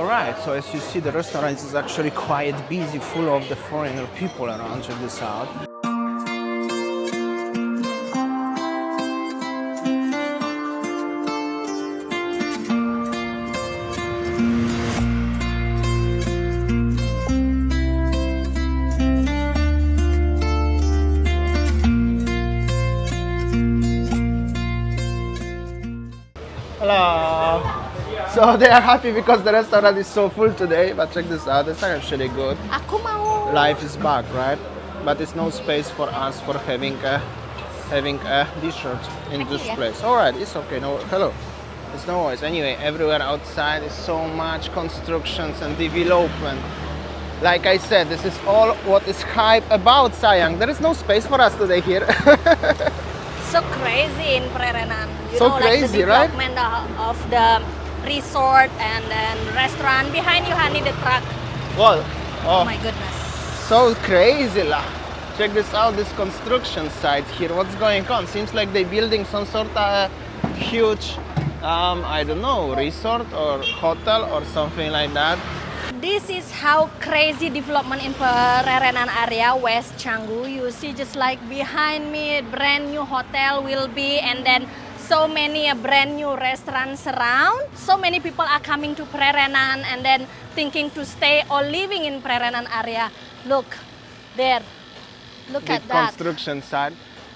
Alright, so as you see, the restaurant is actually quite busy, full of the foreigner people around. Check this out. Hello. So they are happy because the restaurant is so full today, but check this out, it's actually good. Aku mau. Life is back, right? But there's no space for us for having a dessert in this place. Alright, it's okay, no, hello. It's no worries. Anyway, everywhere outside is so much constructions and development. Like I said, this is all what is hype about Sayang. There is no space for us today here. So crazy in Prerenan. You So know, crazy, like the development of the resort and then restaurant behind you, honey, the truck. Well, Oh my goodness. so crazy lah. Check this out, this construction site here. What's going on? Seems like they're building some sort of huge, I don't know, resort or hotel or something like that. This is how crazy development in Prerenan area, West Canggu. You see just like behind me, brand new hotel will be, and then so many brand new restaurants around. So many people are coming to Prerenan and then thinking to stay or living in Prerenan area. Look, there. Look The at that. construction site.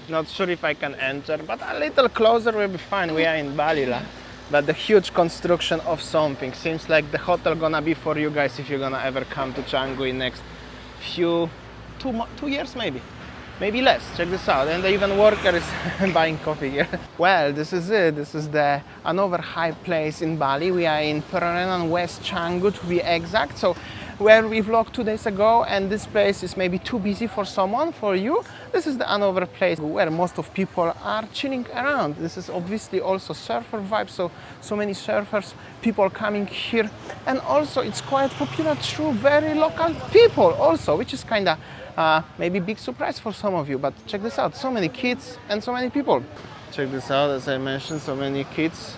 Not sure if I can enter, but a little closer will be fine. We are in Bali lah. But the huge construction of something. Seems like the hotel gonna be for you guys if you're gonna ever come to Canggu in next two years maybe. Maybe less. Check this out. And even worker is buying coffee here. Well, this is it. This is another high place in Bali. We are in Prerenan, West Canggu to be exact. So where we vlogged 2 days ago, and this place is maybe too busy for someone, for you. This is another place where most of people are chilling around. This is obviously also surfer vibe, so many surfers, people coming here, and also it's quite popular through very local people also, which is kind of maybe big surprise for some of you. But check this out, so many kids and so many people. Check this out, as I mentioned, so many kids,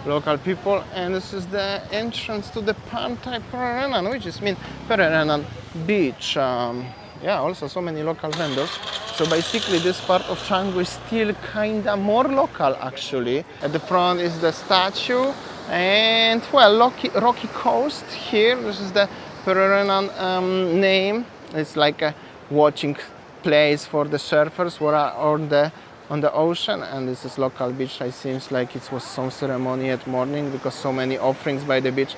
local people, and this is the entrance to the Pantai Prerenan, which is Prerenan beach. Yeah, also so many local vendors. So basically this part of Canggu is still kinda more local actually. At the front is the statue and well, rocky coast here. This is the Prerenan name. It's like a watching place for the surfers who are on the ocean, and this is local beach. It seems like it was some ceremony at morning because so many offerings by the beach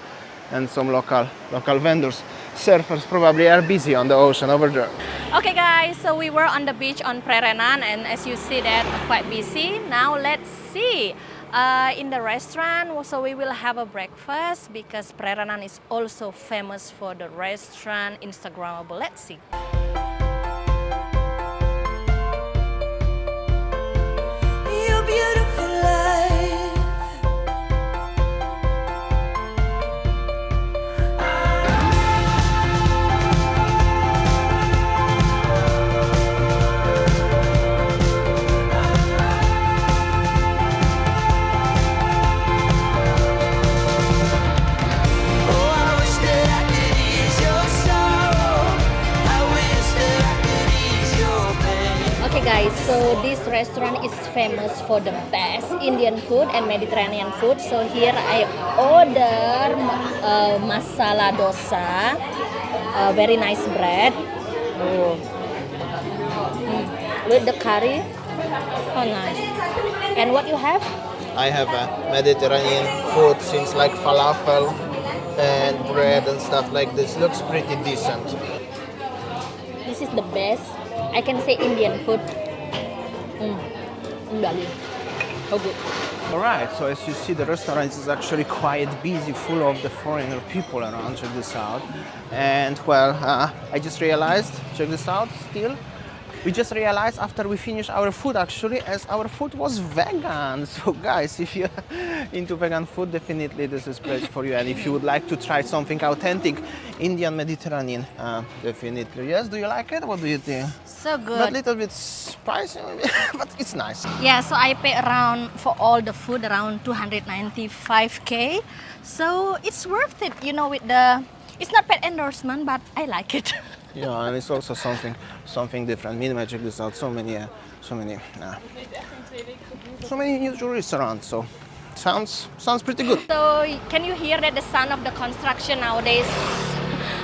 and some local vendors. Surfers probably are busy on the ocean over there. Okay guys, so we were on the beach on Prerenan, and as you see that quite busy. Now let's see in the restaurant. So we will have a breakfast because Prerenan is also famous for the restaurant, Instagrammable. Let's see. Guys, so this restaurant is famous for the best Indian food and Mediterranean food. So here I order masala dosa, very nice bread. With the curry, oh nice. And what you have? I have a Mediterranean food, seems like falafel and bread and stuff like this. Looks pretty decent. This is the best, I can say, Indian food. Bali. Oh good. Alright, so as you see, the restaurant is actually quite busy, full of the foreigner people around. Check this out. And well, I just realized, check this out still. We just realized after we finished our food actually, as our food was vegan. So guys, if you're into vegan food, definitely this is place for you. And if you would like to try something authentic Indian Mediterranean, definitely yes. Do you like it? What do you think? So But good. little bit spicy, maybe, but it's nice. Yeah, so I pay around for all the food around 295k. So it's worth it, you know, with the it's not paid endorsement, but I like it. Yeah, and it's also something different. Me, I check this out. So many new tourists around. So sounds pretty good. So can you hear that the sound of the construction nowadays?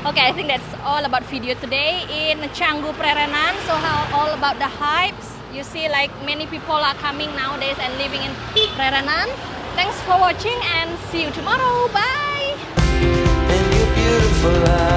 Okay, I think that's all about video today in Canggu Prerenan. So how all about the hypes? You see, like many people are coming nowadays and living in Prerenan. Thanks for watching and see you tomorrow. Bye. And you're beautiful.